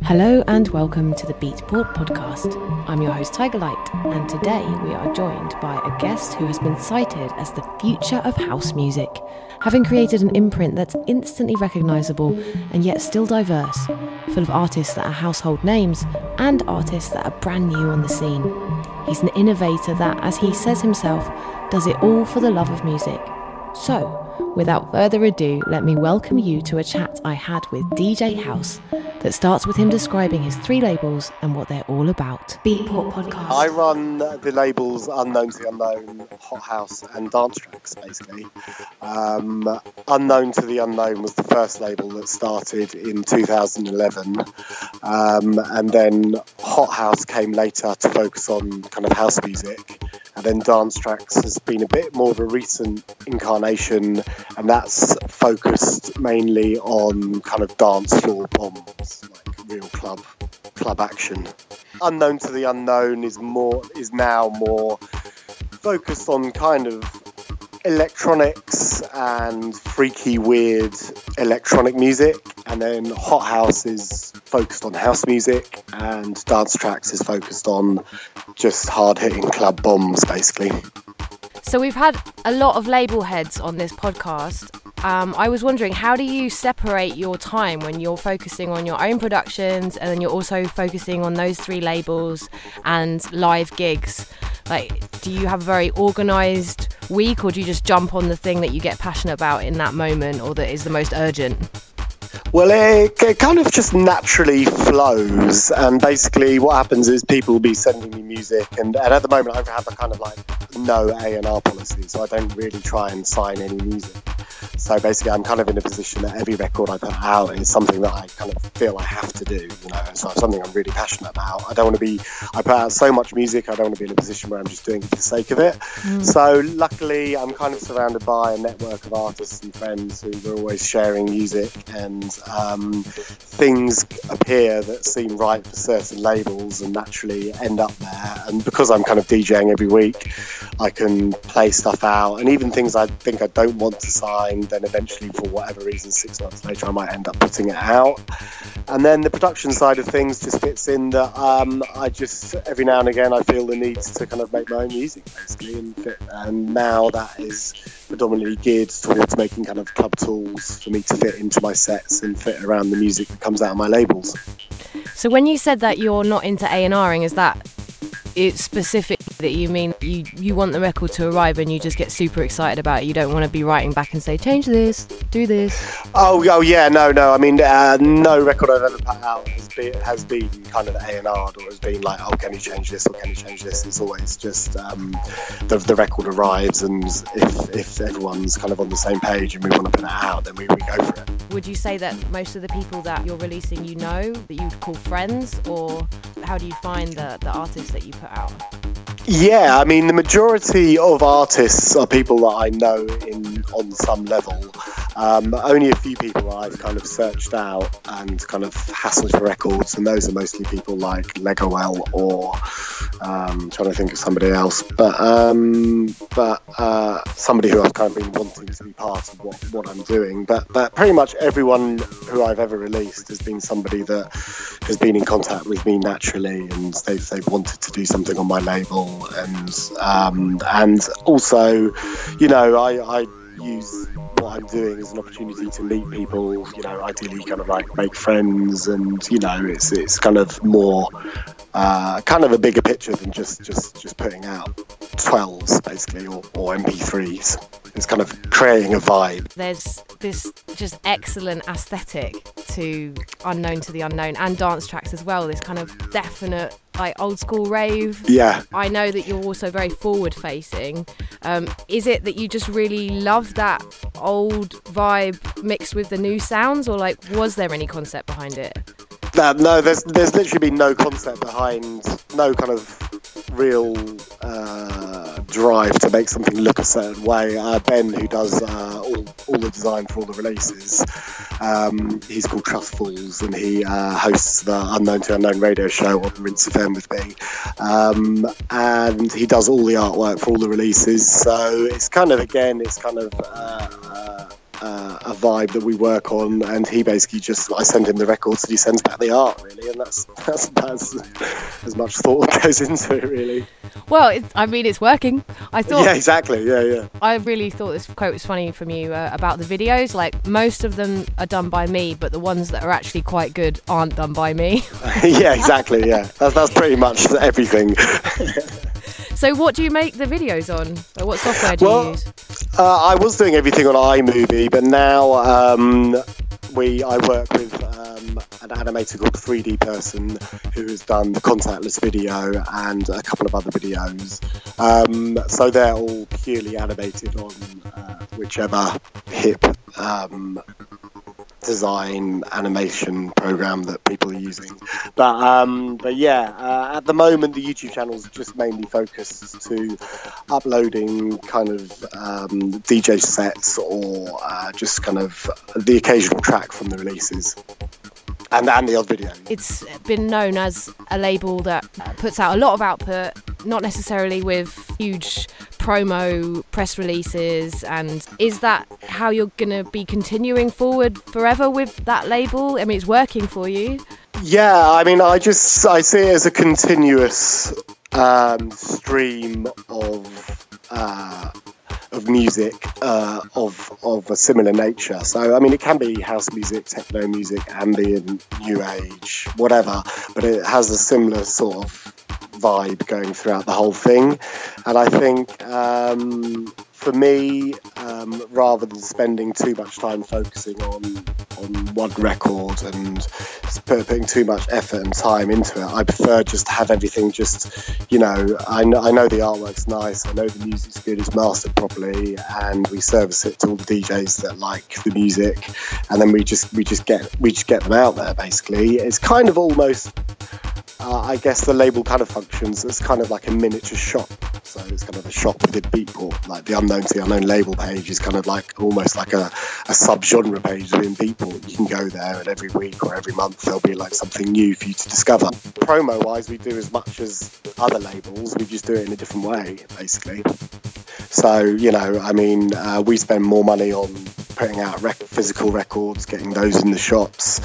Hello and welcome to the Beatport podcast. I'm your host Tigerlight, and today we are joined by a guest who has been cited as the future of house music, having created an imprint that's instantly recognisable and yet still diverse, full of artists that are household names and artists that are brand new on the scene. He's an innovator that, as he says himself, does it all for the love of music. So, without further ado, let me welcome you to a chat I had with DJ Haus that starts with him describing his three labels and what they're all about. Beatport podcast. I run the labels Unknown to the Unknown, Haus and Dance Trax, basically. Unknown to the Unknown was the first label that started in 2011, and then Haus came later to focus on kind of house music. And then Dance Trax has been a bit more of a recent incarnation, and that's focused mainly on kind of dance floor bombs, like real club action. Unknown to the Unknown is now more focused on kind of electronics and freaky, weird electronic music, and then Haus is focused on house music, and Dance Trax is focused on just hard-hitting club bombs, basically. So we've had a lot of label heads on this podcast. I was wondering, how do you separate your time when you're focusing on your own productions and then you're also focusing on those three labels and live gigs? Like, do you have a very organised week, or do you just jump on the thing that you get passionate about in that moment or that is the most urgent? Well, it kind of just naturally flows, and basically what happens is people will be sending me music, and at the moment I have a kind of like no A&R policy, so I don't really try and sign any music. So basically I'm kind of in a position that every record I put out is something that I kind of feel I have to do, you know, so it's something I'm really passionate about. I put out so much music, I don't want to be in a position where I'm just doing it for the sake of it. So luckily I'm kind of surrounded by a network of artists and friends who are always sharing music, and things appear that seem right for certain labels and naturally end up there. And because I'm kind of DJing every week, I can play stuff out, and even things I think I don't want to sign, then eventually for whatever reason 6 months later I might end up putting it out. And then the production side of things just fits in that I just every now and again I feel the need to kind of make my own music, basically, and now that is predominantly geared towards making kind of club tools for me to fit into my sets and fit around the music that comes out of my labels. So when you said that you're not into A&Ring, is that it's specific that you mean you want the record to arrive and you just get super excited about it? You don't want to be writing back and say, change this, do this? Oh yeah, no. I mean, no record I've ever put out has been kind of A&R'd or has been like, oh, can you change this or can you change this? It's always just the record arrives, and if everyone's kind of on the same page and we want to put it out, then we go for it. Would you say that most of the people that you're releasing you know, that you'd call friends, or how do you find the artists that you put out? Yeah, I mean, the majority of artists are people that I know on some level. Only a few people I've kind of searched out and kind of hassled for records, and those are mostly people like Legowell or trying to think of somebody else, but somebody who I've kind of been wanting to be part of what I'm doing. But pretty much everyone who I've ever released has been somebody that has been in contact with me naturally, and they've wanted to do something on my label, and also, you know, I use what I'm doing as an opportunity to meet people, you know, ideally kind of like make friends, and you know, it's kind of more kind of a bigger picture than just putting out 12s basically, or MP3s. It's kind of creating a vibe. There's this just excellent aesthetic to Unknown to the Unknown and Dance Trax as well, this kind of definite like old school rave. Yeah. I know that you're also very forward facing. Is it that you just really love that old vibe mixed with the new sounds, or like was there any concept behind it? No, there's literally been no concept behind, no kind of real drive to make something look a certain way. Ben, who does all the design for all the releases, he's called Trustfuls, and he hosts the Unknown to Unknown radio show on Rinse FM with me, and he does all the artwork for all the releases. So it's kind of, again, it's kind of a vibe that we work on, and he basically I send him the records and he sends back the art, really, and that's as much thought goes into it, really. Well, it's working. I thought. Yeah, exactly. Yeah. I really thought this quote was funny from you about the videos. Like, most of them are done by me, but the ones that are actually quite good aren't done by me. Yeah, exactly. Yeah, that's pretty much everything. So what do you make the videos on? Or what software do you use? I was doing everything on iMovie, but now I work with an animator called 3D Person who has done the contactless video and a couple of other videos. So they're all purely animated on whichever hip design animation program that people are using. But yeah, at the moment the YouTube channel is just mainly focused to uploading kind of DJ sets or just kind of the occasional track from the releases. And the odd video. It's been known as a label that puts out a lot of output, not necessarily with huge promo press releases. And is that how you're going to be continuing forward forever with that label? I mean, it's working for you. Yeah, I mean, I see it as a continuous stream of music of a similar nature. So I mean, it can be house music, techno music, ambient, new age, whatever, but it has a similar sort of vibe going throughout the whole thing. And I think for me, rather than spending too much time focusing on one record and putting too much effort and time into it, I prefer just to have everything I know the artwork's nice, I know the music's good, it's mastered properly, and we service it to all the DJs that like the music, and then we just get them out there, basically. It's kind of almost I guess the label kind of functions as kind of like a miniature shop. So it's kind of a shop within Beatport. Like the Unknown to the Unknown label page is kind of like almost like a sub-genre page within Beatport. You can go there and every week or every month there'll be like something new for you to discover. Promo-wise, we do as much as other labels. We just do it in a different way, basically. So, we spend more money on putting out physical records, getting those in the shops,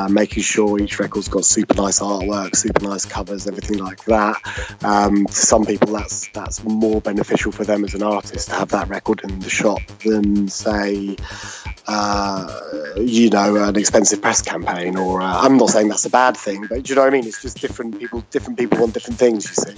making sure each record's got super nice artwork, super nice covers, everything like that. To some people, that's more beneficial for them as an artist to have that record in the shop than, say, an expensive press campaign. Or I'm not saying that's a bad thing, but do you know what I mean? It's just different people want different things, you see.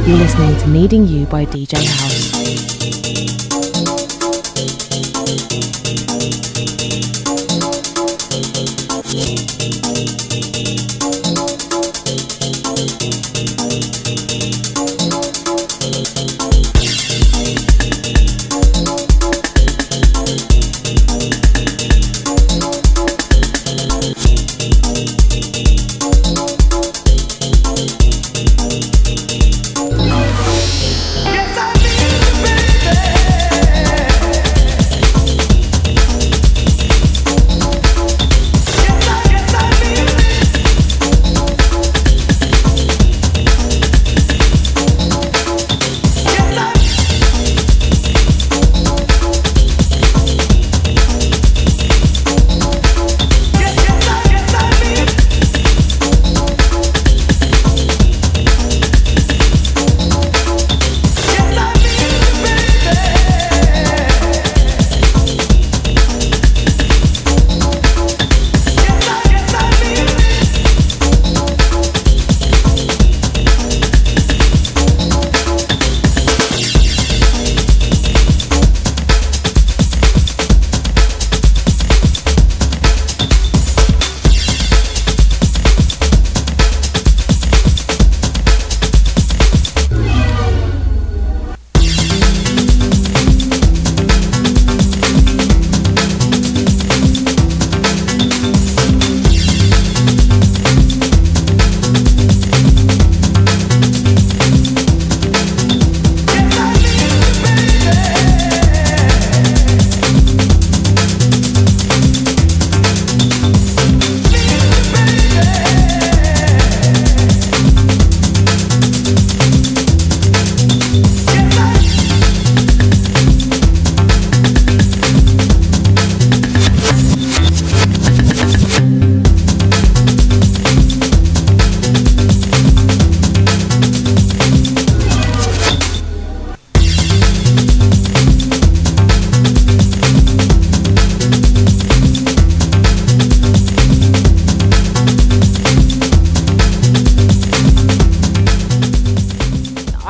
You're listening to Needing You by DJ Haus. Yes, I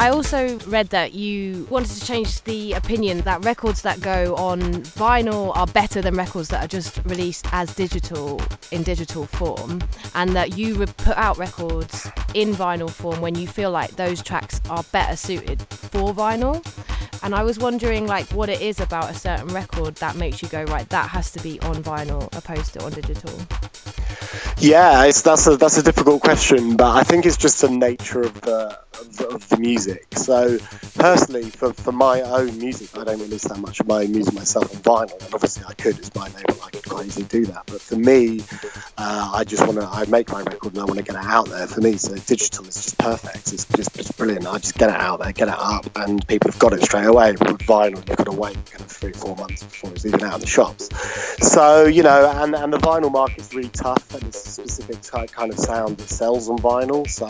I also read that you wanted to change the opinion that records that go on vinyl are better than records that are just released as digital form, and that you would put out records in vinyl form when you feel like those tracks are better suited for vinyl. And I was wondering like what it is about a certain record that makes you go, right, that has to be on vinyl opposed to on digital. Yeah, that's a difficult question, but I think it's just the nature of the music. So personally, for my own music, I don't release that much of my music myself on vinyl, and obviously I could, it's my label, I could quite easily do that. But for me, I make my record and I want to get it out there. For me, so digital is just perfect. It's brilliant. I just get it out there, get it up, and people have got it straight away. But with vinyl, you've got to wait kind of 3-4 months before it's even out in the shops. So, you know, and the vinyl market's really tough, and it's a specific kind of sound that sells on vinyl. So,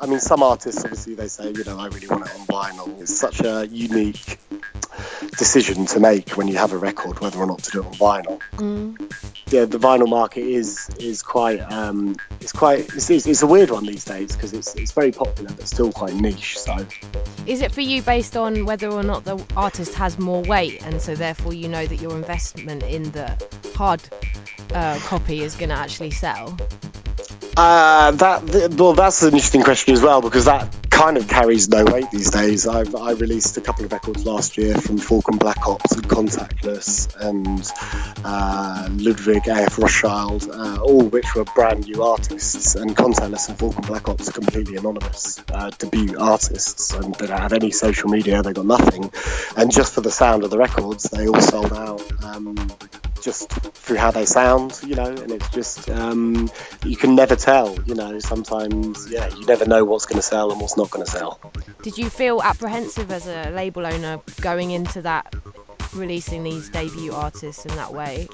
I mean, some artists, obviously, they say, you know, I really want it on vinyl. It's such a unique decision to make when you have a record, whether or not to do it on vinyl. Yeah, the vinyl market is quite it's a weird one these days, because it's very popular but still quite niche. So is it for you based on whether or not the artist has more weight, and so therefore you know that your investment in the hard copy is going to actually sell? That's an interesting question as well, because that kind of carries no weight these days. I released a couple of records last year from Falcon Black Ops and Contactless and Ludwig A.F. Rothschild, all which were brand new artists, and Contactless and Falcon Black Ops are completely anonymous debut artists, and they don't have any social media, they got nothing, and just for the sound of the records they all sold out just through how they sound, you know, and it's just you can never tell, you know, sometimes you never know what's going to sell and what's not going to sell. Did you feel apprehensive as a label owner going into that, releasing these debut artists in that way?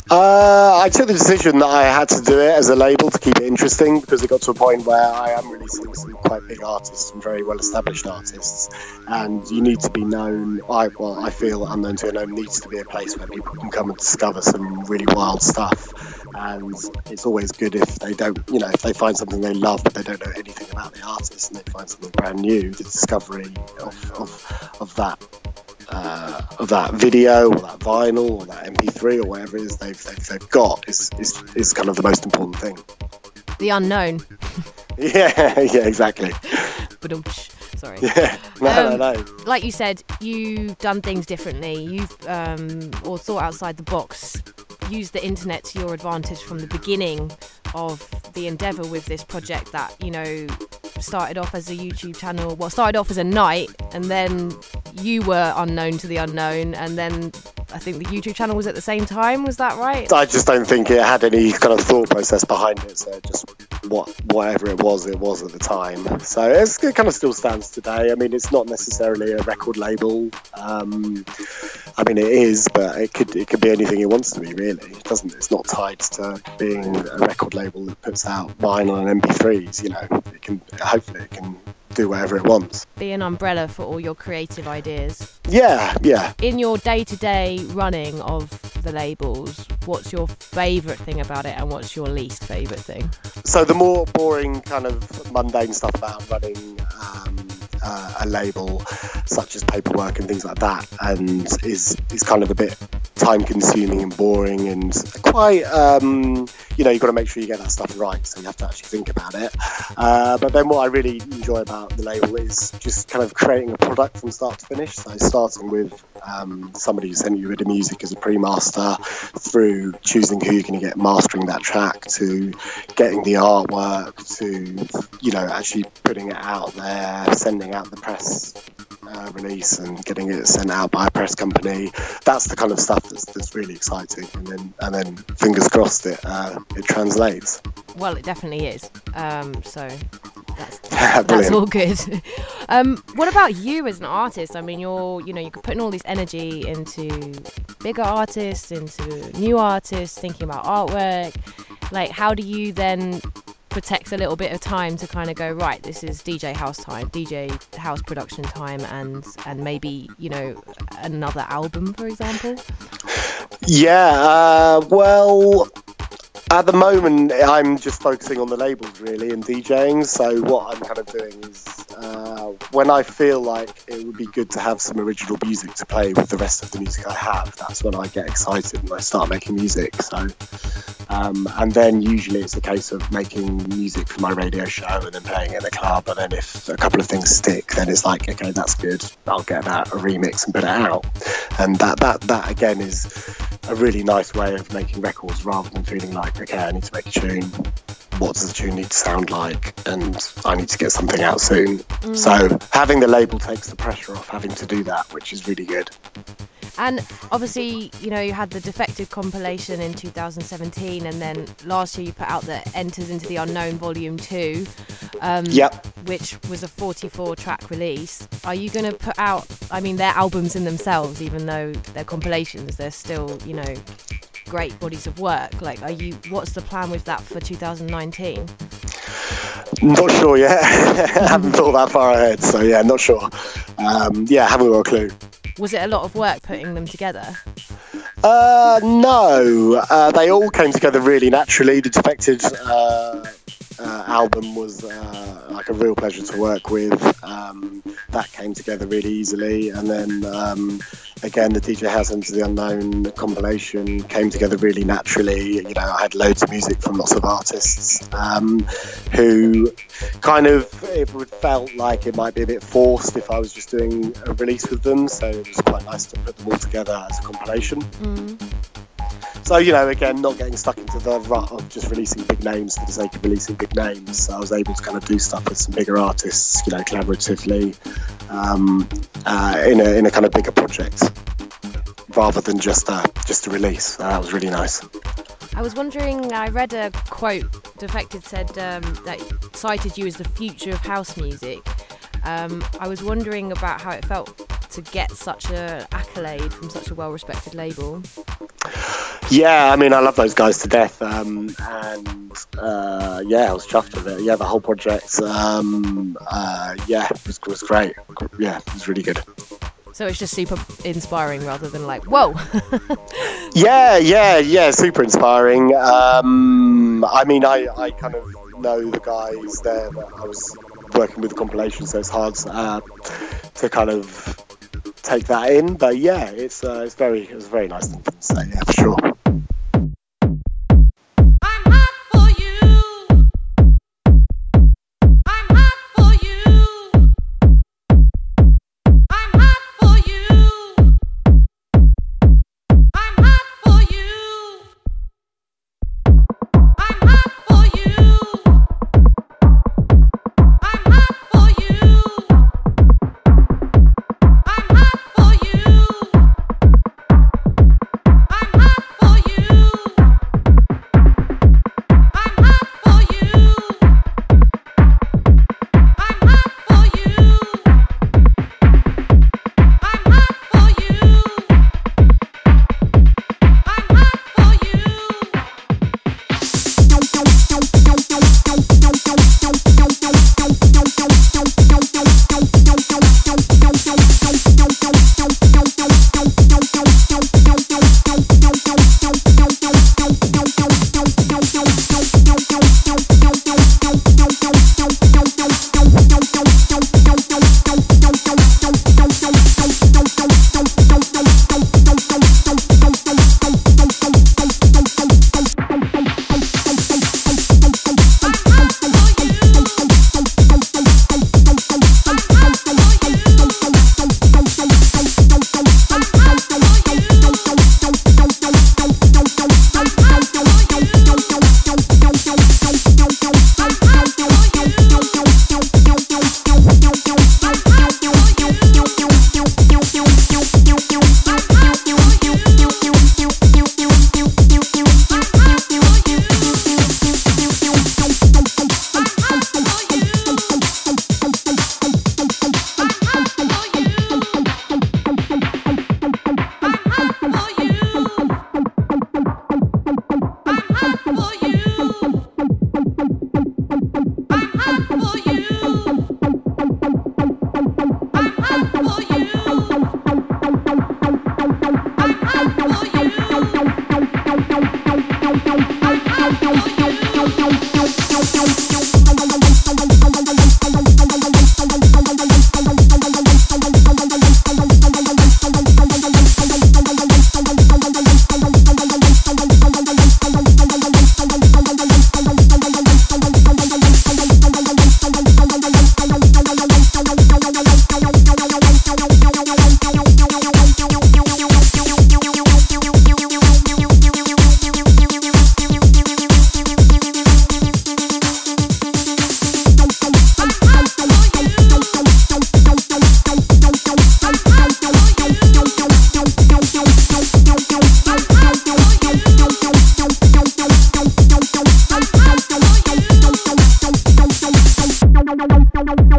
I took the decision that I had to do it as a label to keep it interesting, because it got to a point where I am releasing some quite big artists and very well established artists, and you need to be known. I feel Unknown to Unknown needs to be a place where people can come and discover some really wild stuff, and it's always good if they don't, you know, if they find something they love but they don't know anything about the artist and they find something brand new, the discovery of that video or that vinyl or that MP3 or whatever it is they've got is kind of the most important thing. The unknown. yeah, exactly. Sorry. Yeah, no. Like you said, you've done things differently. You've or thought outside the box. Used the internet to your advantage from the beginning of the endeavour with this project that, you know, started off as a YouTube channel. Well, started off as a night, and then you were unknown to the unknown, and then I think the YouTube channel was at the same time. Was that right? I just don't think it had any kind of thought process behind it. So just whatever it was at the time. So it kind of still stands today. I mean, it's not necessarily a record label. I mean, it is, but it could be anything it wants to be, really. It's not tied to being a record label that puts out vinyl and MP3s. You know, hopefully it can do whatever it wants. Be an umbrella for all your creative ideas. Yeah. In your day-to-day running of the labels, what's your favourite thing about it and what's your least favourite thing? So the more boring kind of mundane stuff about running a label, such as paperwork and things like that, and is kind of a bit time consuming and boring and quite you know, you've got to make sure you get that stuff right, so you have to actually think about it, but then what I really enjoy about the label is just kind of creating a product from start to finish. So starting with somebody who sent you with the music as a pre-master, through choosing who you're going to get mastering that track, to getting the artwork, to, you know, actually putting it out there, sending out the press release and getting it sent out by a press company. That's the kind of stuff that's really exciting, and then fingers crossed it translates. Well, it definitely is. So that's all good. What about you as an artist? I mean, you're putting all this energy into bigger artists, into new artists, thinking about artwork. Like, how do you then protect a little bit of time to kind of go, right, this is DJ Haus time, DJ Haus production time, and maybe, you know, another album, for example? Yeah, well, At the moment, I'm just focusing on the labels really and DJing. So what I'm kind of doing is when I feel like it would be good to have some original music to play with the rest of the music I have, that's when I get excited and I start making music. So and then usually it's a case of making music for my radio show and then playing it in a club. And then if a couple of things stick, then it's like, okay, that's good. I'll get that a remix and put it out. And that again is a really nice way of making records, rather than feeling like, okay, I need to make a tune. What does the tune need to sound like? And I need to get something out soon. So having the label takes the pressure off having to do that, which is really good. And obviously, you know, you had the Defected compilation in 2017, and then last year you put out the Enters Into the Unknown Volume 2, which was a 44-track release. Are you going to put out, I mean, they're albums in themselves, even though they're compilations, they're still, you know, great bodies of work. Like, what's the plan with that for 2019? Not sure yet. I haven't thought that far ahead, so yeah, not sure. Haven't got a clue. Was it a lot of work putting them together? No, they all came together really naturally. The Defected album was like a real pleasure to work with. That came together really easily, and then again the DJ Haus Into the Unknown compilation came together really naturally. You know, I had loads of music from lots of artists who kind of, it felt like it might be a bit forced if I was just doing a release with them, so it was quite nice to put them all together as a compilation. So, you know, again, not getting stuck into the rut of just releasing big names for the sake of releasing big names. So I was able to kind of do stuff with some bigger artists, you know, collaboratively, in a kind of bigger project, rather than just a release. So that was really nice. I was wondering, I read a quote, Defected said that cited you as the future of house music. I was wondering about how it felt to get such an accolade from such a well-respected label. Yeah, I mean, I love those guys to death, and I was chuffed with it. Yeah, the whole project, it was great. Yeah, it was really good. So it's just super inspiring rather than like, whoa. Yeah, super inspiring. I mean, I kind of know the guys there that I was working with the compilation, so it's hard to kind of take that in. But yeah, it was very nice thing to say, yeah, for sure.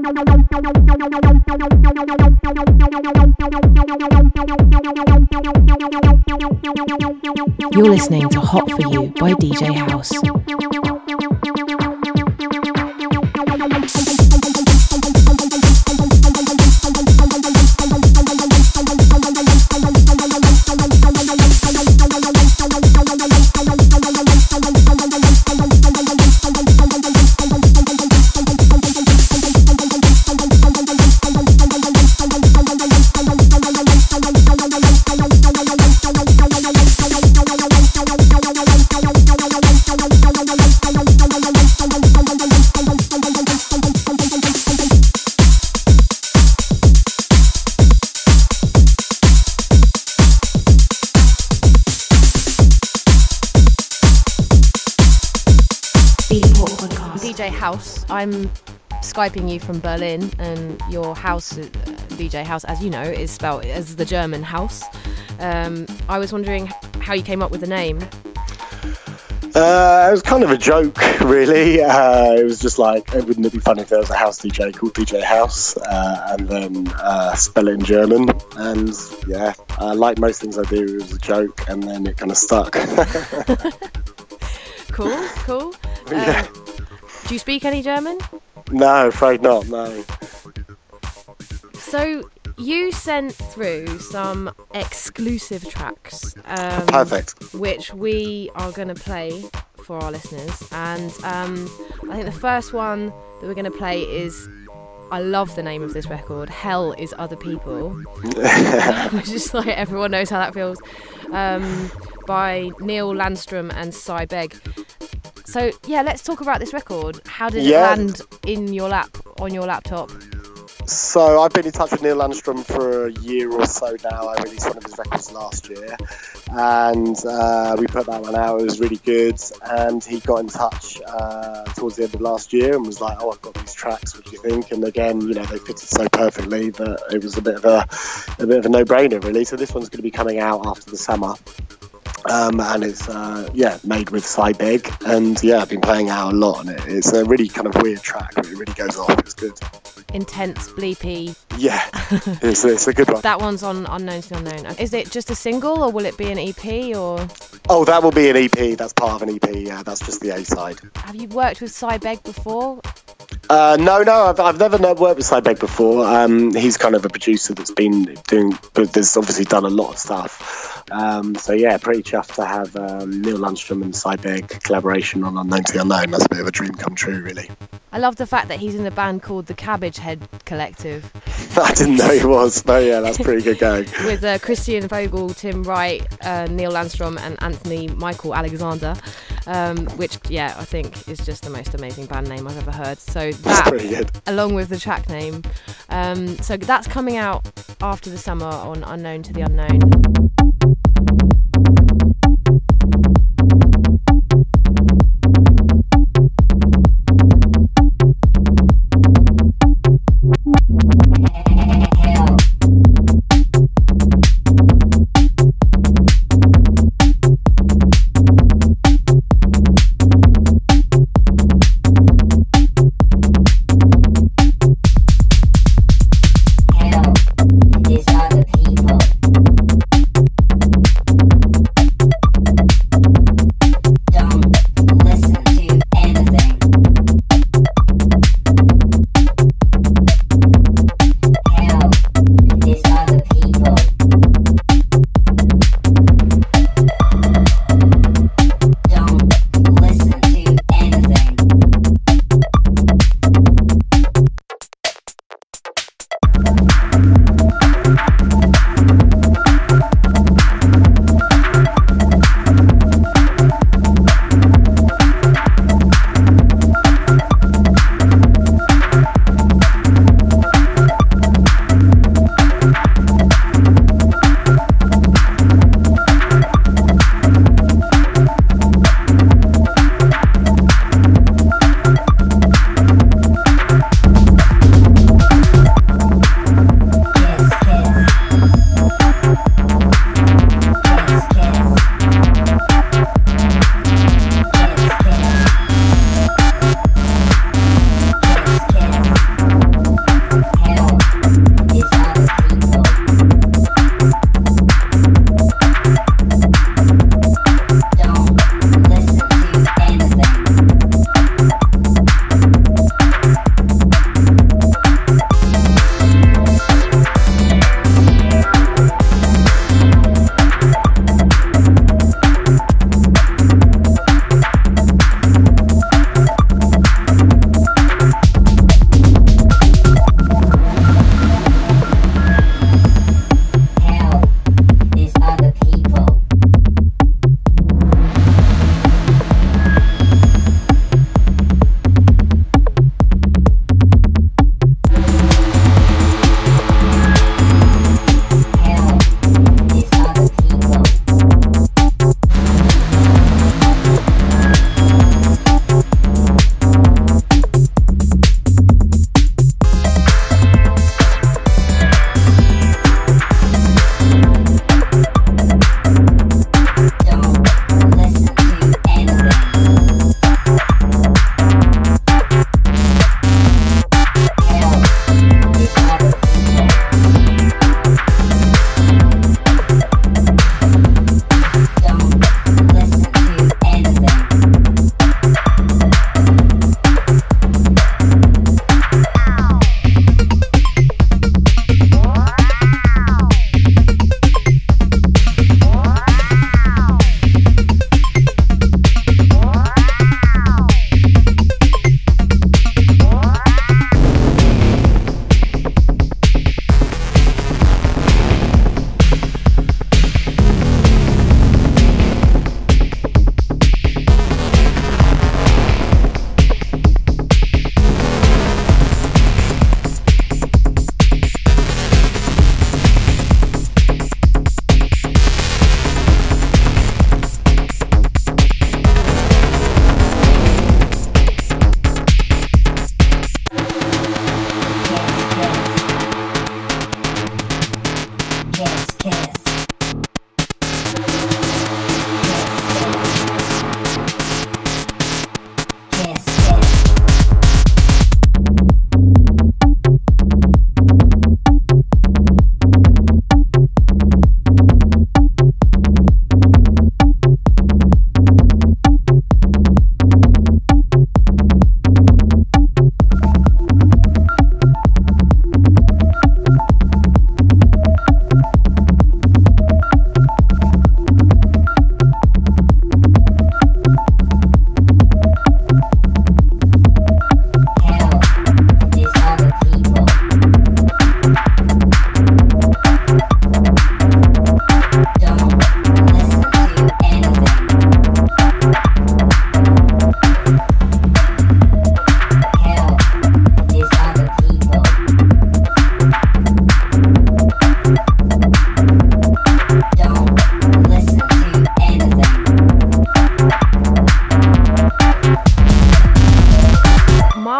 You're listening to Hot For You by DJ Haus. DJ Haus, I'm Skyping you from Berlin, and your house, DJ Haus, as you know, is spelled as the German house. I was wondering how you came up with the name. It was kind of a joke, really. It was just like, wouldn't it be funny if there was a house DJ called DJ Haus, and then spell it in German. And yeah, like most things I do, it was a joke, and then it kind of stuck. Cool. Yeah. Do you speak any German? No, afraid not, no. So you sent through some exclusive tracks. Perfect. Which we are going to play for our listeners. And I think the first one that we're going to play is, I love the name of this record, Hell Is Other People. Which is like, everyone knows how that feels. By Neil Landstrom and Cy Begg. So yeah, let's talk about this record. How did it land in your lap, on your laptop? So I've been in touch with Neil Landstrom for a year or so now. I released one of his records last year, and we put that one out. It was really good, and he got in touch towards the end of last year and was like, "Oh, I've got these tracks. What do you think?" And again, you know, they fitted so perfectly that it was a bit of a no-brainer, really. So this one's going to be coming out after the summer. And it's made with Cy Begg, and I've been playing out a lot on it. It's a really kind of weird track, but it really goes off. It's good. Intense, bleepy. Yeah, it's a good one. That one's on Unknown to Unknown. Is it just a single, or will it be an EP, or? Oh, that will be an EP. That's part of an EP. Yeah, that's just the A side. Have you worked with Cy Begg before? No, I've never worked with Cy Begg before. He's kind of a producer that's been doing, but there's obviously done a lot of stuff. Pretty chuffed to have Neil Landstrom and Cy Begg collaboration on Unknown to the Unknown. That's a bit of a dream come true, really. I love the fact that he's in a band called the Cabbage Head Collective. I didn't know he was. No, yeah, that's pretty good going. With Christian Vogel, Tim Wright, Neil Landstrom and Anthony Michael Alexander, which, I think is just the most amazing band name I've ever heard. So that's pretty good. Along with the track name. So that's coming out after the summer on Unknown to the Unknown. These are the people.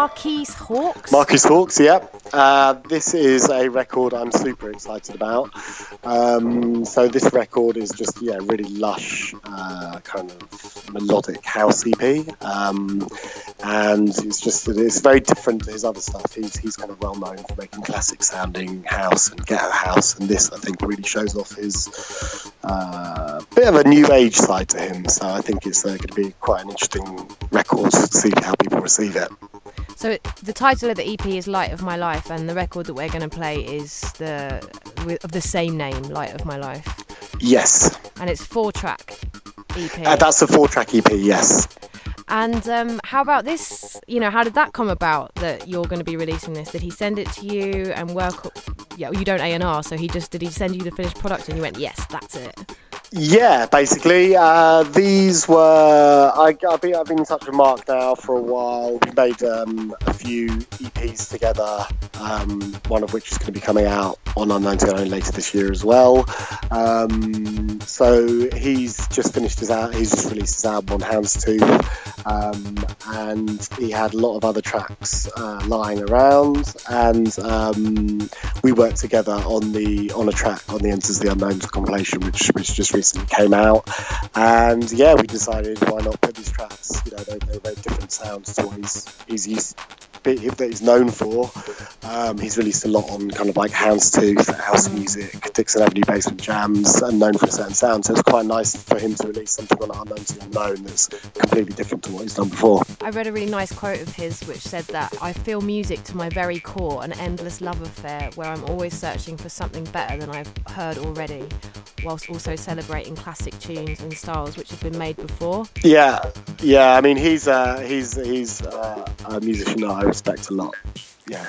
Marquise Hawks? Marquise Hawks, yeah. This is a record I'm super excited about. So this record is just, really lush, kind of melodic house EP. And it's very different to his other stuff. He's kind of well known for making classic sounding house and ghetto house, and this I think really shows off his bit of a new age side to him. So I think it's going to be quite an interesting record to see how people receive it. So the title of the EP is Light of My Life, and the record that we're going to play is of the same name, Light of My Life. Yes. And it's 4-track EP. That's a 4-track EP, yes. And how about this? How did that come about that you're going to be releasing this? Did he send it to you and work? Yeah, you don't A&R, so did he send you the finished product and you went, yes, that's it? Yeah, basically, these were. I've been in touch with Mark now for a while. We made a few EPs together, one of which is going to be coming out on Unknown later this year as well. So he's just finished he's just released his album on Houndstooth, and he had a lot of other tracks lying around, and we worked together on a track on the Enters the Unknown compilation, which just recently came out, and we decided why not put these tracks. They're very different sounds to what he's used that he's known for. He's released a lot on kind of like Houndstooth, house music, Dixon Avenue basement jams, and known for a certain sound. So it's quite nice for him to release something on Unknown to Unknown that's completely different to what he's done before. I read a really nice quote of his which said that I feel music to my very core, an endless love affair where I'm always searching for something better than I've heard already, whilst also celebrating classic tunes and styles which have been made before. Yeah. I mean, he's a musician that I respect a lot. Yeah.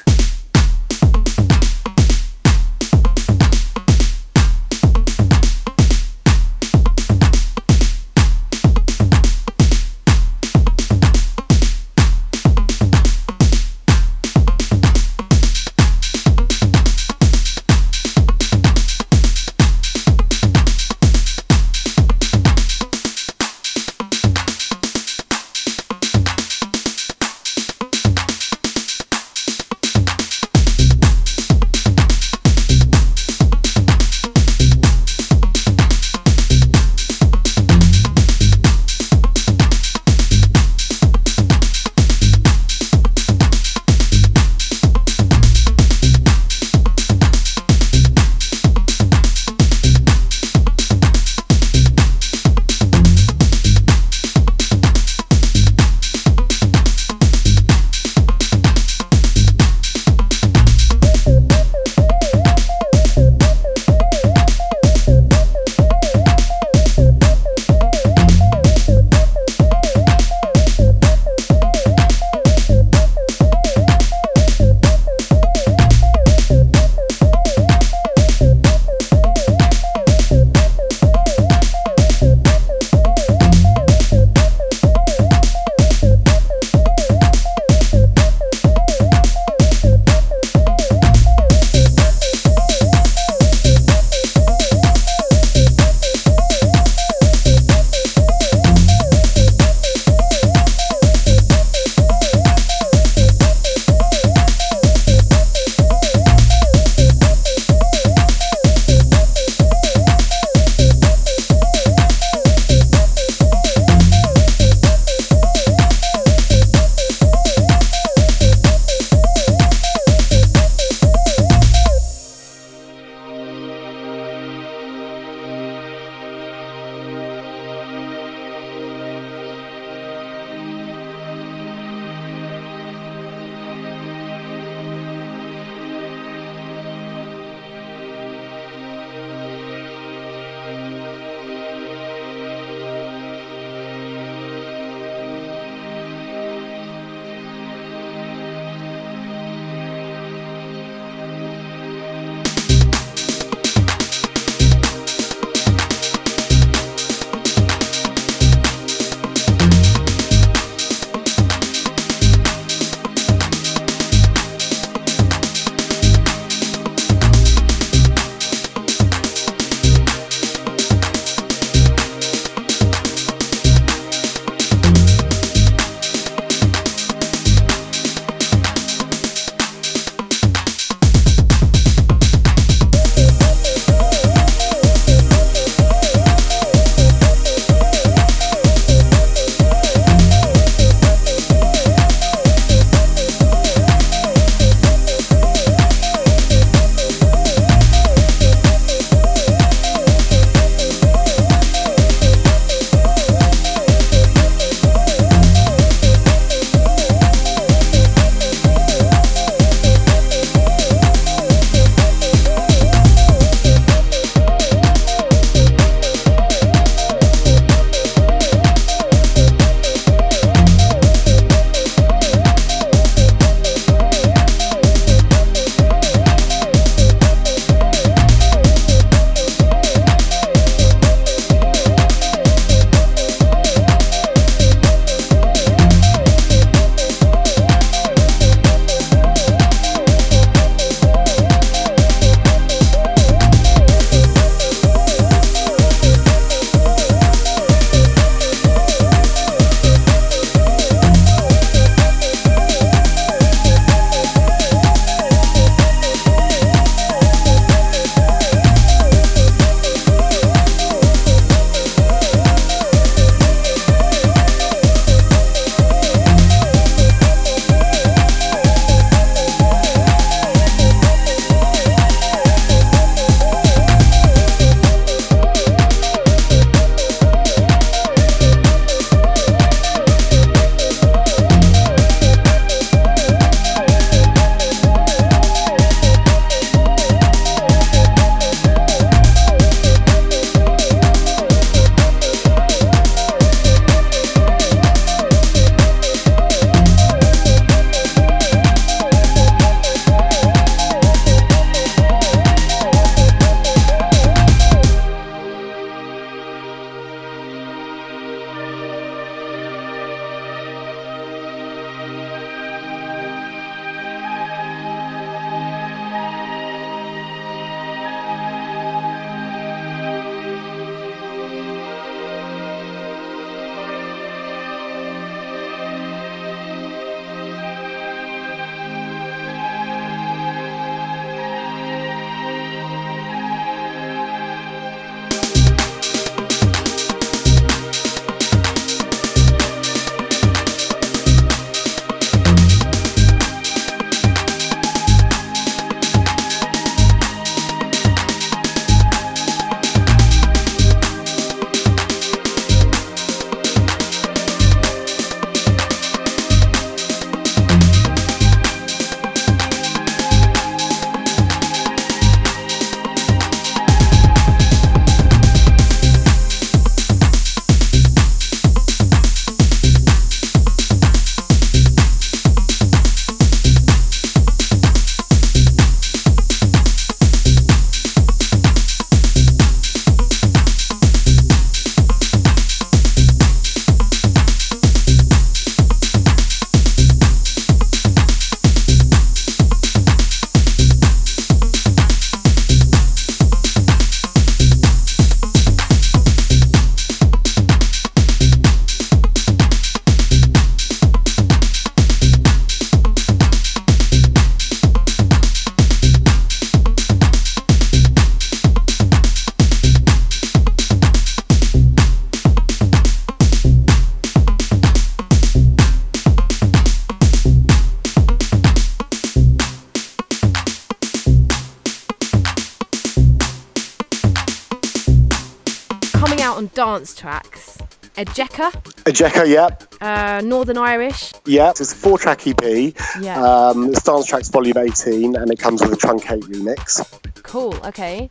on Dance Trax. Ejeka, yeah. Northern Irish. Yeah, it's a 4-track EP. Yeah. It's Dance Trax Volume 18, and it comes with a Truncate remix. Cool, okay.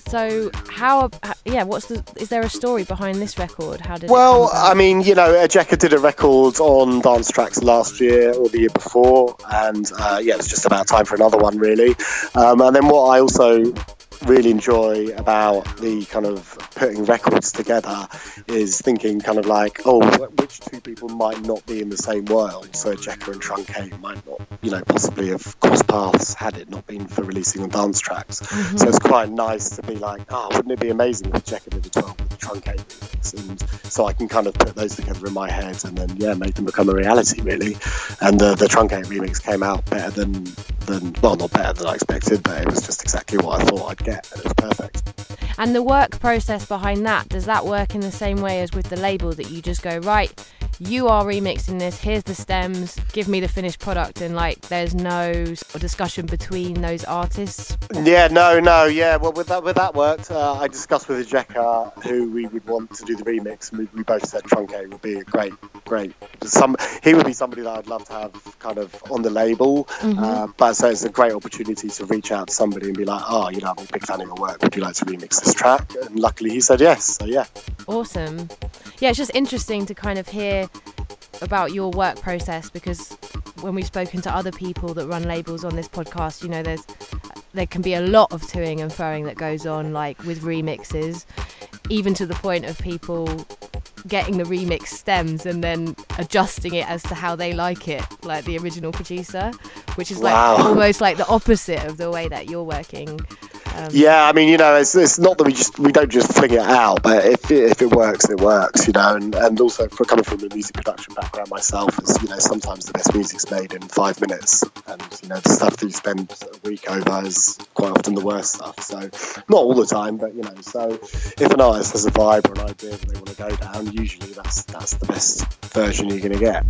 So is there a story behind this record? How did Well, I mean, you know, Ejeka did a record on Dance Trax last year or the year before, and it was just about time for another one, really. And then what I also really enjoy about the kind of putting records together is thinking kind of like, oh, which two people might not be in the same world? So Ejeka and Truncate might not, you know, possibly have crossed paths had it not been for releasing on Dance Trax. Mm-hmm. So it's quite nice to be like, oh, wouldn't it be amazing if Ejeka did a 12 with the Truncate remix? And so I can kind of put those together in my head and then, make them become a reality, really. And the Truncate remix came out better than well, not better than I expected, but it was just exactly what I thought I'd get, and it was perfect. And the work process behind that, does that work in the same way as with the label, that you just go, right, you are remixing this, here's the stems, give me the finished product, and like there's no discussion between those artists? Well, with that worked, I discussed with Ejeka who we would want to do the remix, and we both said Truncate would be a great he would be somebody that I'd love to have kind of on the label. Mm-hmm. But so it's a great opportunity to reach out to somebody and be like, oh, you know, I'm a big fan of your work, would you like to remix this track? And luckily he said yes, so yeah. Awesome. Yeah, it's just interesting to kind of hear about your work process, because when we've spoken to other people that run labels on this podcast, you know, there can be a lot of toing and froing that goes on, like with remixes, even to the point of people getting the remix stems and then adjusting it as to how they like it, like the original producer, which is like almost like the opposite of the way that you're working. I mean, you know, it's not that we don't just fling it out, but if it works, it works, you know. And also, coming from a music production background myself, is, you know, sometimes the best music's made in 5 minutes, and you know, the stuff that you spend a week over is quite often the worst stuff. So not all the time, but you know, so if an artist has a vibe or an idea that they want to go down, usually that's the best version you're going to get.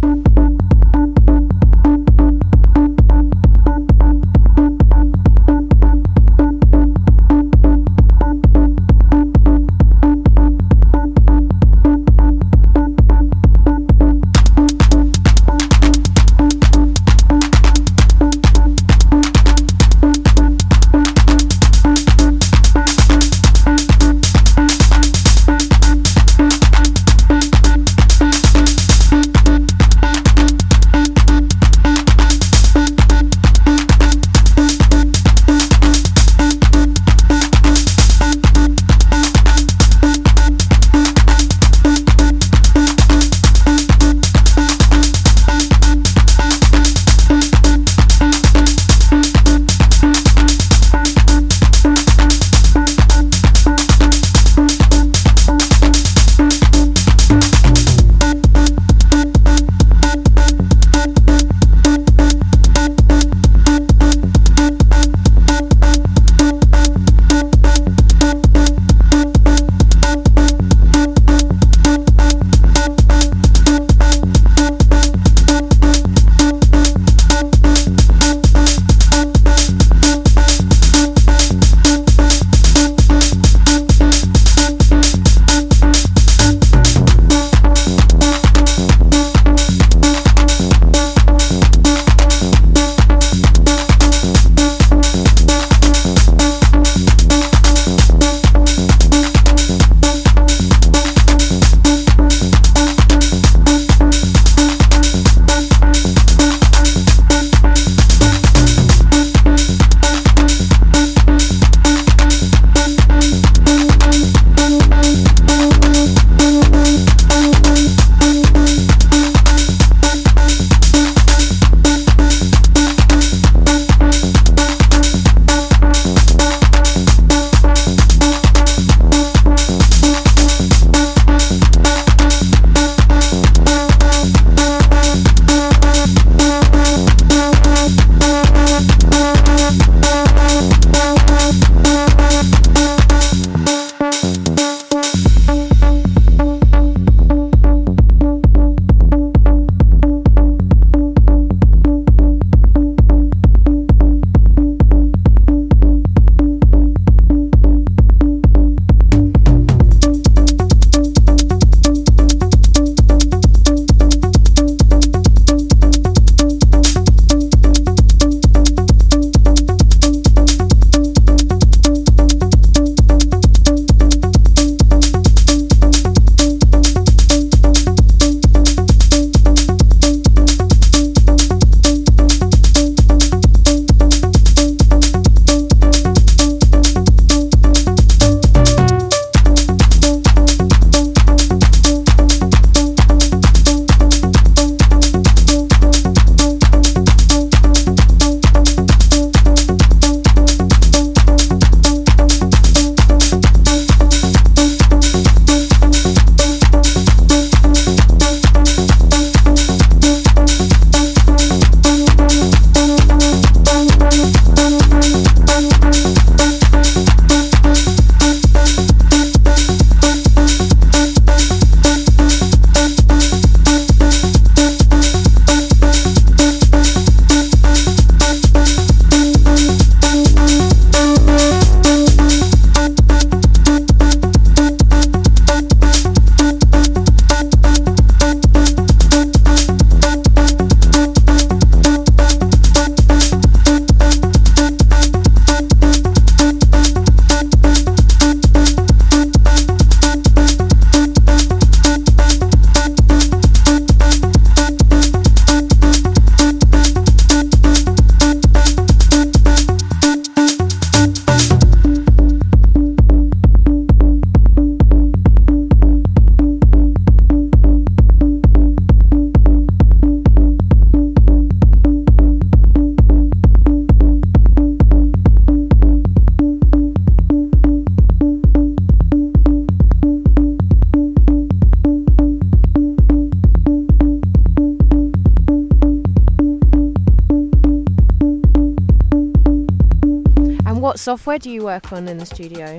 What software do you work on in the studio?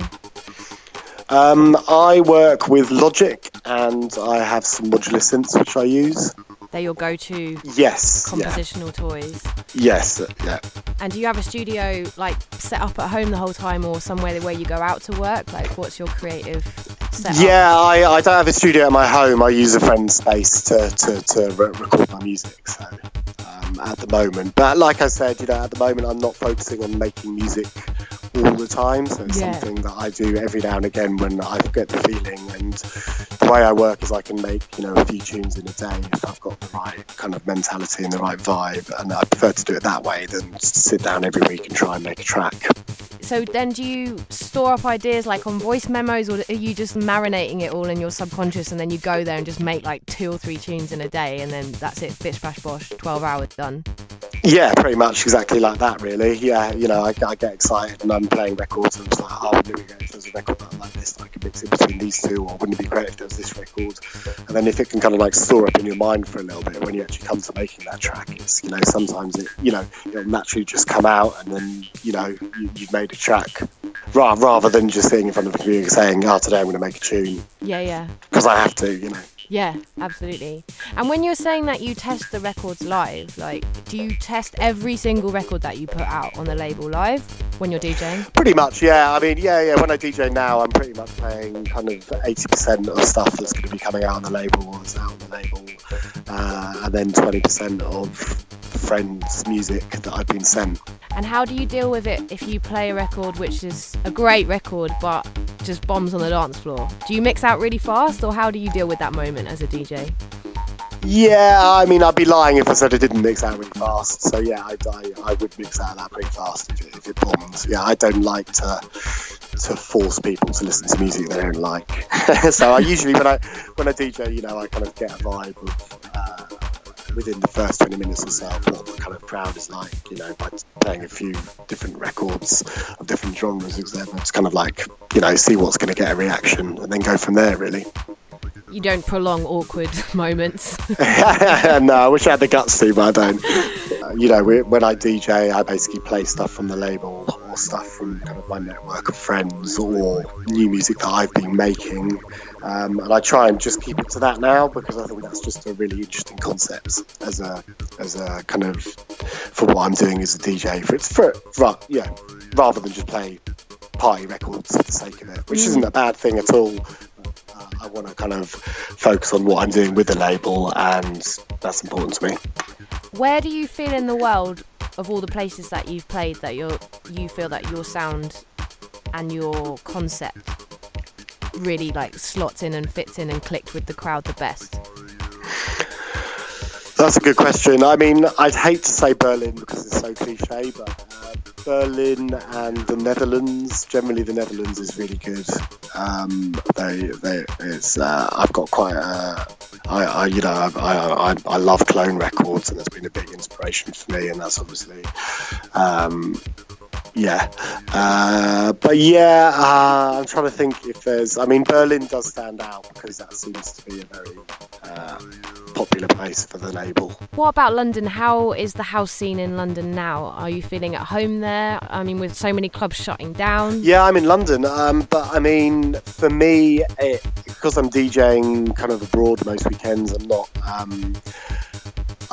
I work with Logic, and I have some modular synths which I use. They're your go-to compositional toys? Yes, yeah. And do you have a studio like set up at home the whole time, or somewhere where you go out to work? Like, what's your creative setup? Yeah, I don't have a studio at my home. I use a friend's space to record my music, so at the moment. But like I said, at the moment I'm not focusing on making music all the time, so it's something that I do every now and again when I get the feeling. And the way I work is I can make a few tunes in a day if I've got the right kind of mentality and the right vibe, and I prefer to do it that way than sit down every week and try and make a track. So then do you store up ideas like on voice memos, or are you just marinating it all in your subconscious and then you go there and just make like 2 or 3 tunes in a day and then that's it, bish bash bosh, 12 hours done? Yeah, pretty much exactly like that, really. Yeah, I get excited and I'm playing records and it's like, oh, wouldn't it be great if there was a record that I like this, I could mix it between these two, or wouldn't it be great if there was this record? And then if it can kind of like store up in your mind for a little bit, when you actually come to making that track, it's, sometimes it'll naturally just come out, and then, you've made a track rather than just sitting in front of the computer saying, oh, today I'm going to make a tune. Yeah. Because I have to, Yeah, absolutely. And when you're saying that you test the records live, like, do you test every single record that you put out on the label live when you're DJing? Pretty much, yeah. I mean, yeah. When I DJ now, I'm pretty much playing kind of 80% of stuff that's going to be coming out on the label or that's out on the label, and then 20% of friends' music that I've been sent. And how do you deal with it if you play a record which is a great record but just bombs on the dance floor? Do you mix out really fast, or how do you deal with that moment as a DJ? Yeah, I mean, I'd be lying if I said I didn't mix out really fast. So yeah, I would mix out that pretty fast if it bombs. Yeah, I don't like to force people to listen to music they don't like. So I usually when I DJ, I kind of get a vibe of within the first 20 minutes or so what the kind of crowd is like, by playing a few different records of different genres, etc. It's kind of like, see what's going to get a reaction and then go from there, really. You don't prolong awkward moments. No, I wish I had the guts to, but I don't. When I DJ, I basically play stuff from the label or stuff from kind of my network of friends or new music that I've been making. And I try and just keep it to that now, because I think that's just a really interesting concept as a kind of, for what I'm doing as a DJ. Rather than just play party records for the sake of it, which isn't a bad thing at all. I want to kind of focus on what I'm doing with the label, and that's important to me. Where do you feel in the world, of all the places that you've played, that you feel that your sound and your concept really like slots in and fits in and clicked with the crowd the best? That's a good question. I mean, I'd hate to say Berlin because it's so cliche, but Berlin and the Netherlands. Generally, the Netherlands is really good. I've got quite I love Clone Records, and that's been a big inspiration for me, and that's obviously I'm trying to think if there's. I mean, Berlin does stand out because that seems to be a very popular place for the label. What about London? How is the house scene in London now? Are you feeling at home there? I mean, with so many clubs shutting down. Yeah, I'm in London, but I mean, for me, because I'm DJing kind of abroad most weekends, I'm not.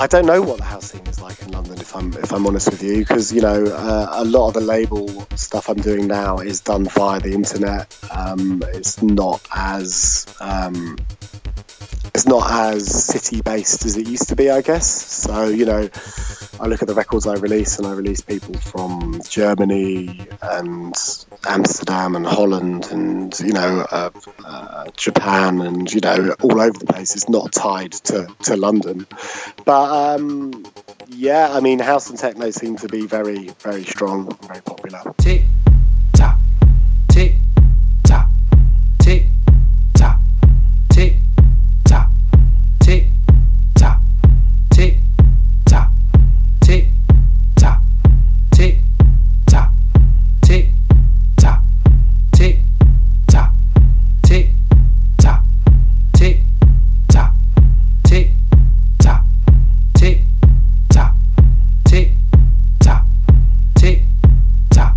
I don't know what the house scene is like in London, if I'm honest with you, because a lot of the label stuff I'm doing now is done via the internet. It's not as city-based as it used to be, I guess. So, I look at the records I release, and I release people from Germany and Amsterdam and Holland and, Japan and, all over the place. It's not tied to London. But, I mean, house and techno seem to be very, very strong, very popular. Tick, tock, tick, tock, tick, tock, tick, tock, tick, tock, tick, tock, tick, tock, tick, tock, tick, tock, tick, tock, tick, tock, tick, tock, tick, tock, tick, tock, tick, tock, tick, tock,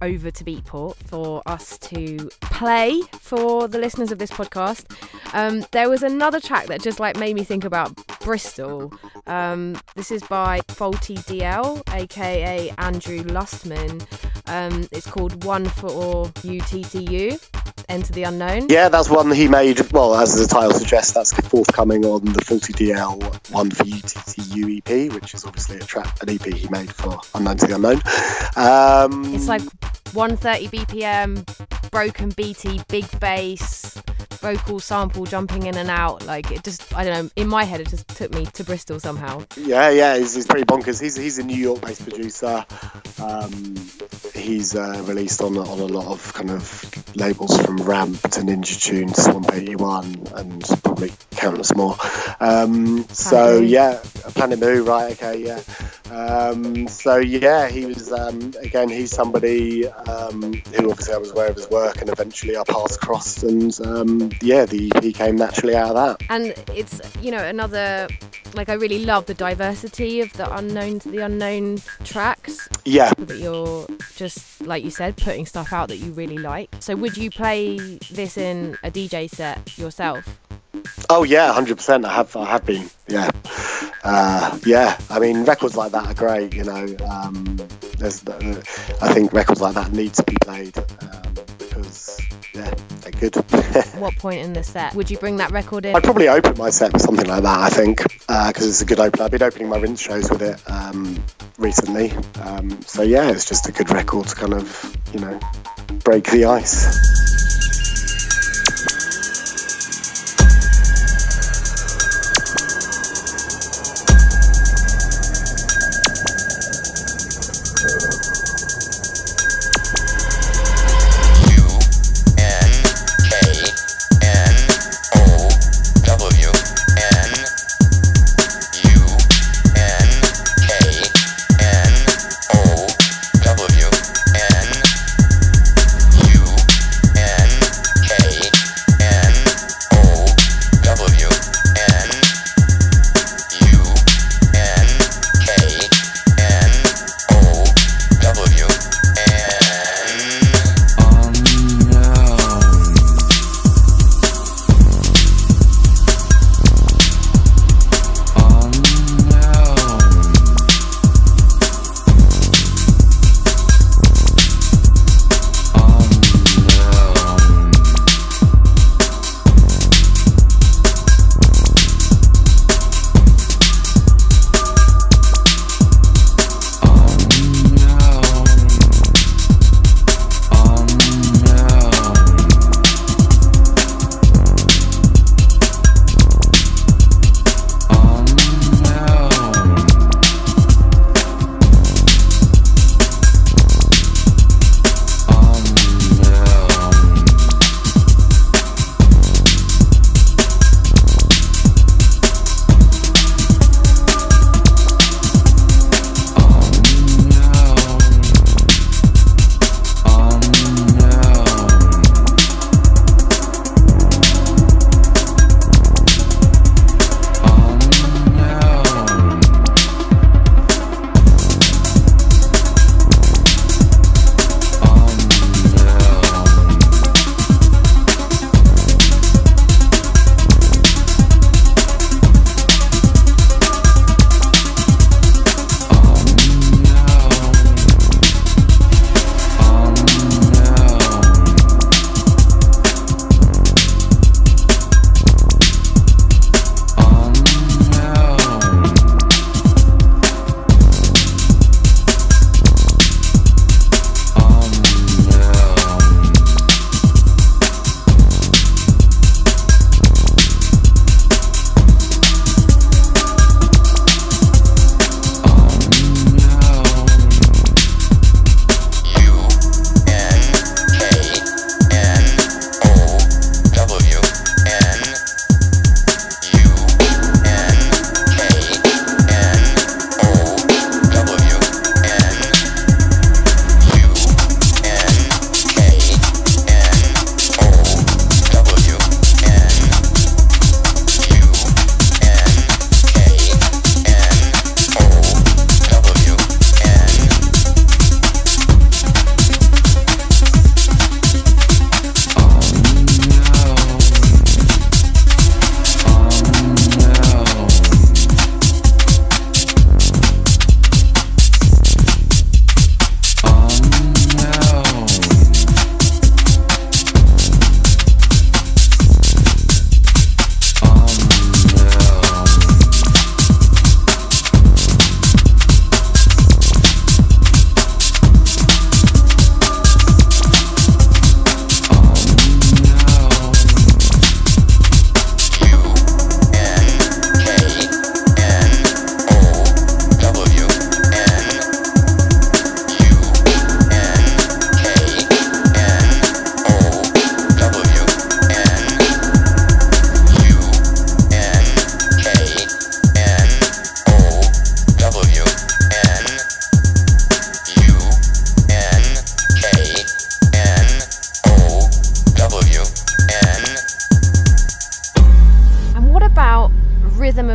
over to Beatport for us to play for the listeners of this podcast. There was another track that just like made me think about Bristol. This is by Faulty DL, aka Andrew Lustman. It's called One for UTTU, Enter the Unknown. Yeah, that's one he made, well, as the title suggests, that's forthcoming on the Faulty DL One for UTTU EP, which is obviously an EP he made for Unknown to the Unknown. It's like 130 BPM, broken beaty, big bass, vocal sample jumping in and out. Like, it just, I don't know, in my head it just took me to Bristol somehow. Yeah, he's pretty bonkers. He's a New York based producer. He's released on a lot of kind of labels from Ramp to Ninja Tune to Swamp 81 and probably countless more. Planet Moo, right, okay, yeah. He was, again, he's somebody who obviously I was aware of his work, and eventually our paths crossed, and the EP came naturally out of that. And it's, another, like, I really love the diversity of the Unknown to the Unknown tracks. Yeah. That you're just, like you said, putting stuff out that you really like. So would you play this in a DJ set yourself? Oh yeah, 100%. I have been. Yeah. I mean, records like that are great. I think records like that need to be played because they're good. What point in the set would you bring that record in? I'd probably open my set with something like that. I think because it's a good opener. I've been opening my rinse shows with it recently. It's just a good record to kind of break the ice.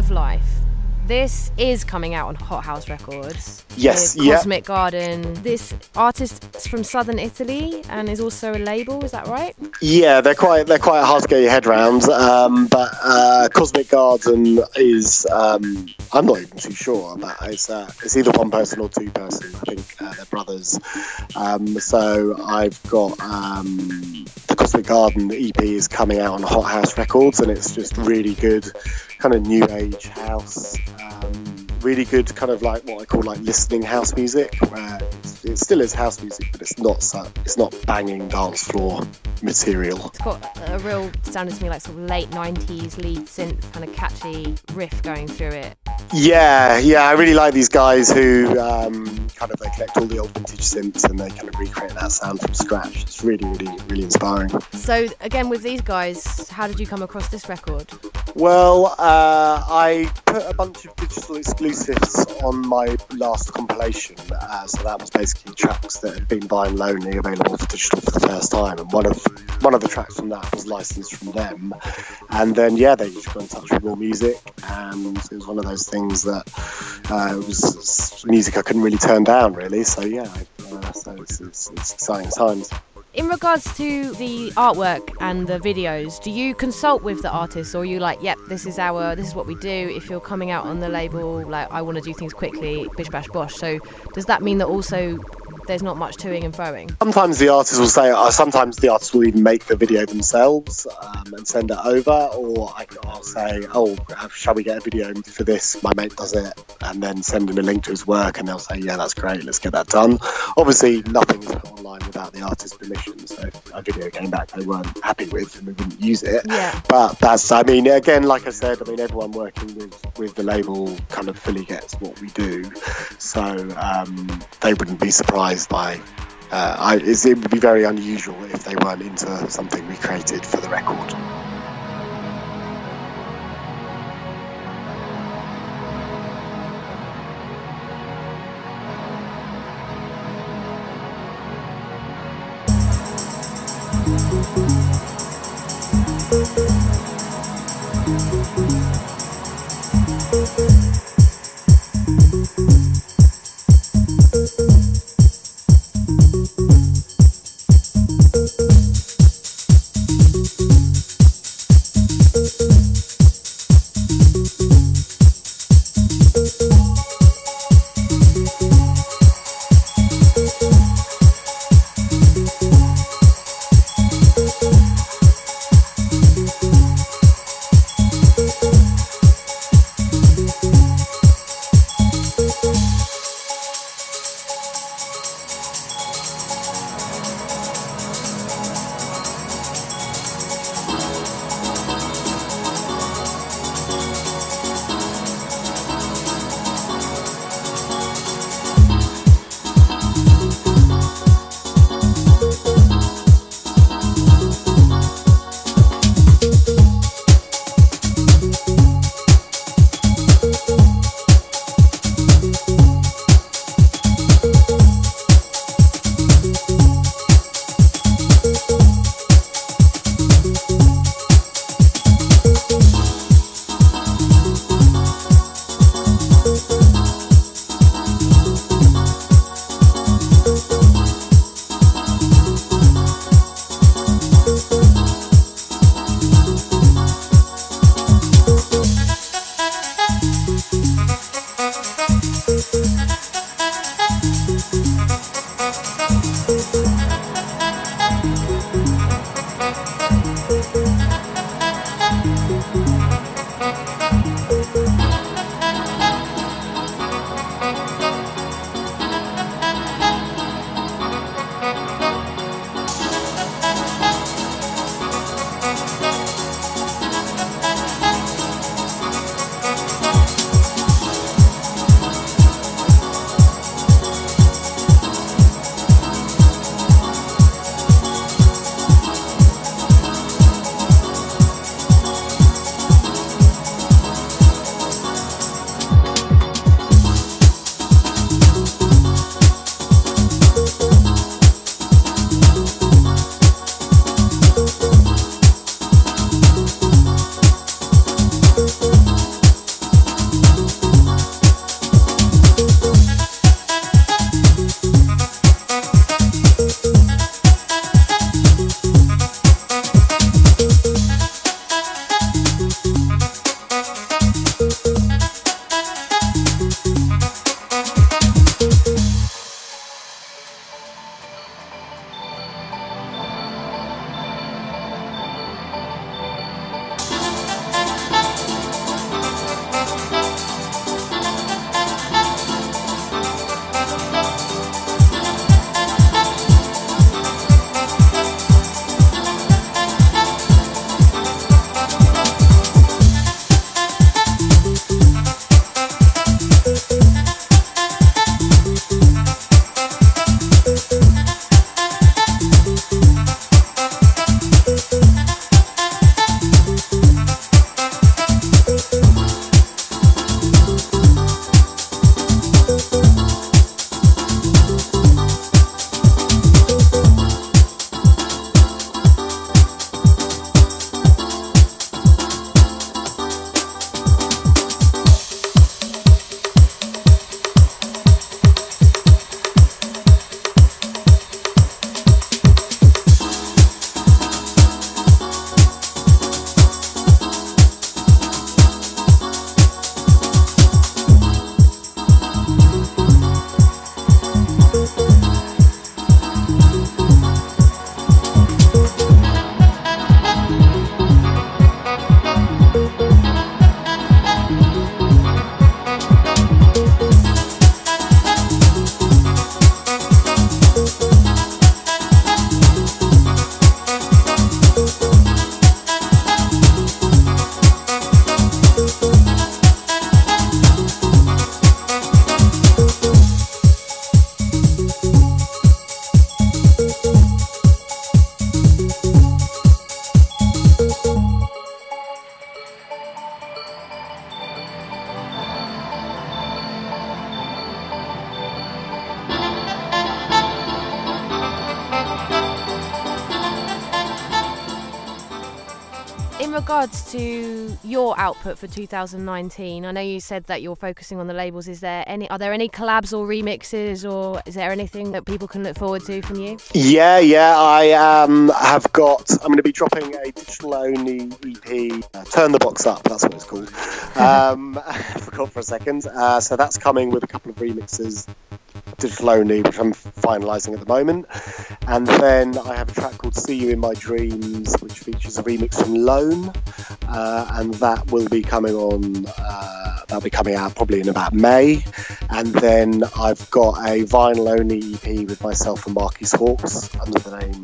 of Life. This is coming out on Haus Records. Yes, Cosmic Garden. This artist is from southern Italy and is also a label, is that right? Yeah, they're quite hard to get your head around. But Cosmic Garden is I'm not even too sure about it. It's either one person or two person. I think they're brothers. So I've got the Cosmic Garden EP is coming out on Haus Records, and it's just really good, kind of new age house. Really good kind of like what I call like listening house music, where it still is house music, but it's not banging dance floor material. It's got a real, sounded to me like sort of late 90s lead synth kind of catchy riff going through it. Yeah, I really like these guys who kind of they collect all the old vintage synths and they kind of recreate that sound from scratch. It's really, really, really inspiring. So again, with these guys, how did you come across this record? Well, I put a bunch of digital exclusives on my last compilation. So that was basically tracks that had been vinyl only available for digital for the first time. And one of the tracks from that was licensed from them. And then, they just got in touch with more music. And it was one of those things that it was music I couldn't really turn down, really. So, so it's exciting times. In regards to the artwork and the videos, do you consult with the artists, or are you like, yep, this is what we do? If you're coming out on the label, like, I want to do things quickly, bish bash bosh. So does that mean that also there's not much toing and froing? Sometimes the artists will say, sometimes the artists will even make the video themselves and send it over, or I'll say, shall we get a video for this? My mate does it, and then send him a link to his work, and they'll say, yeah, that's great, let's get that done. Obviously, nothing's put online without the artist's permission, so if a video came back they weren't happy with, and we wouldn't use it. Yeah. But that's, again, like I said, everyone working with the label kind of fully gets what we do, so they wouldn't be surprised by it would be very unusual if they weren't into something we created for the record. regards to your output for 2019, I know you said that you're focusing on the labels. Are there any collabs or remixes, or is there anything that people can look forward to from you? Yeah, I I'm going to be dropping a digital-only EP, Turn the Box Up, that's what it's called. I forgot for a second. So that's coming with a couple of remixes, digital only, which I'm finalising at the moment. And then I have a track called See You in My Dreams, which features a remix from Lone, and that will be coming on, that'll be coming out probably in about May. And then I've got a vinyl only EP with myself and Marquis Hawks under the name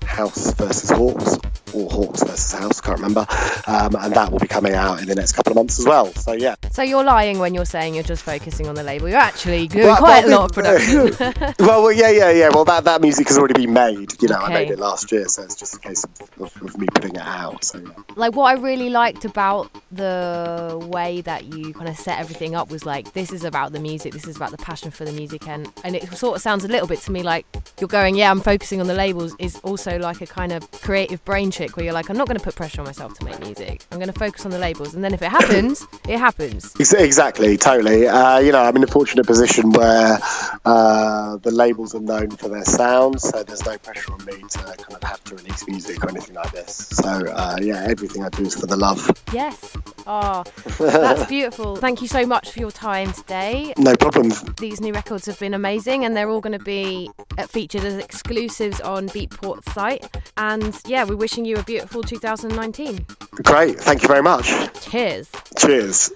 Haus versus Hawks, or Hawks versus Haus, can't remember, and that will be coming out in the next couple of months as well. So yeah. So you're lying when you're saying you're just focusing on the label. You're actually doing quite a lot of production. yeah. Well, that music has already been made. You know, Okay. I made it last year, so it's just a case of me putting it out. So yeah. Like, what I really liked about the way that you kind of set everything up was like, this is about the music, this is about the passion for the music, and it sort of sounds a little bit to me like you're going, yeah, I'm focusing on the labels, is also like a kind of creative brain trick where you're like, I'm not going to put pressure on myself to make music, I'm going to focus on the labels, and then if it happens, it happens. Exactly, totally. You know, I'm in a fortunate position where the labels are known for their sound, so there's no pressure on me to kind of have to release music or anything like this. So yeah, everything I do is for the love. Yes. Oh, that's beautiful. Thank you so much for your time today. No problem. These new records have been amazing, and they're all going to be featured as exclusives on Beatport's site. And yeah, we're wishing you a beautiful 2019. Great, thank you very much. Cheers. Cheers.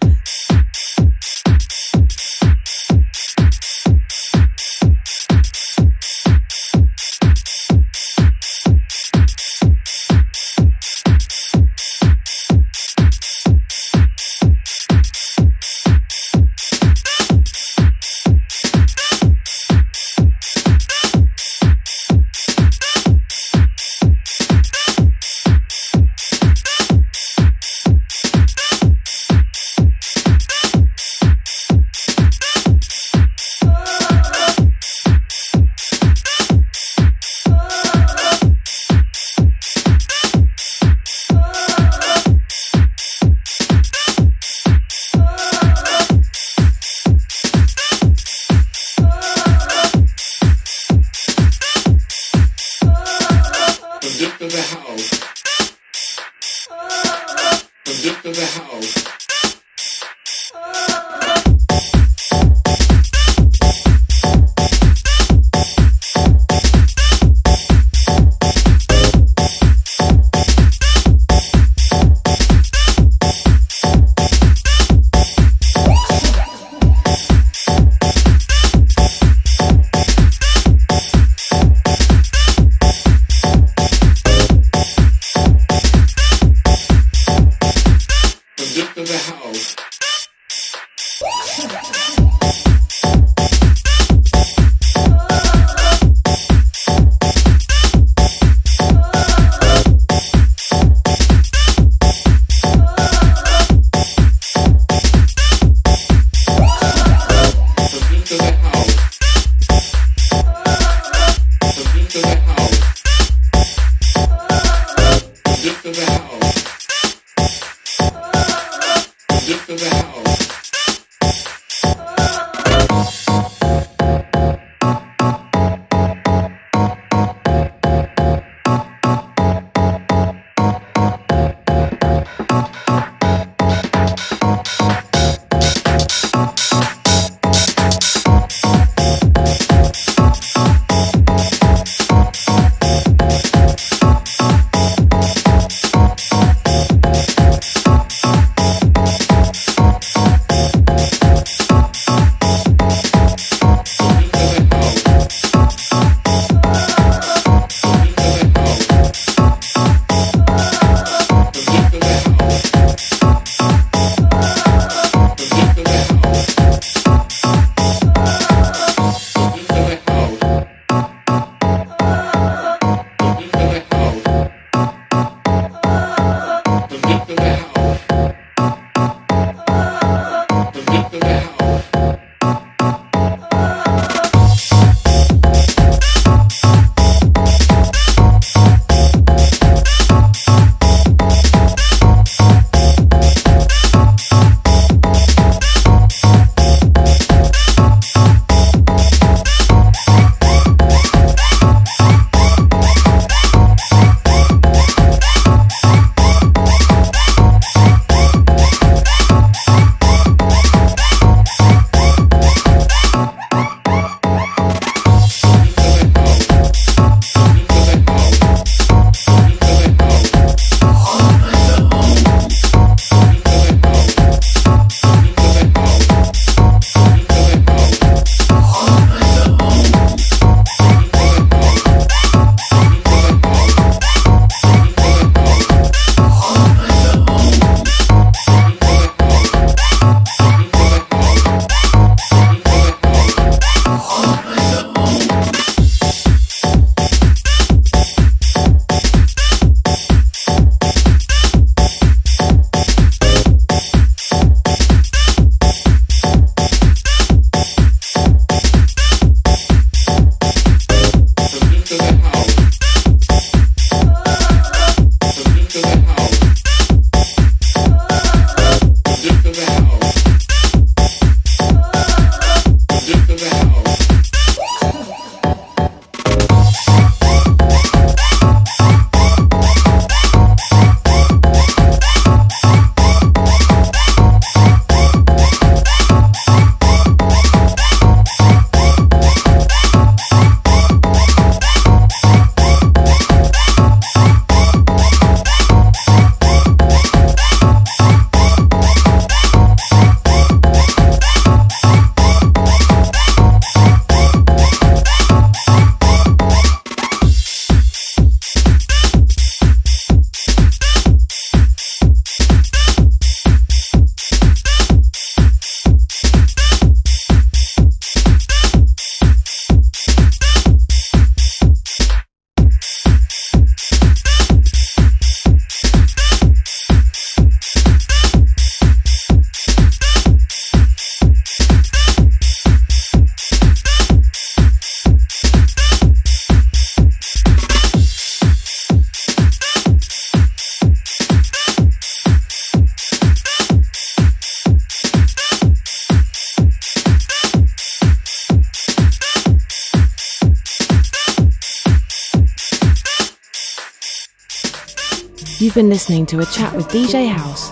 You've been listening to a chat with DJ Haus.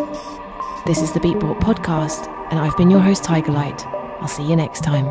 This is the Beatport podcast, and I've been your host, Tigerlight. I'll see you next time.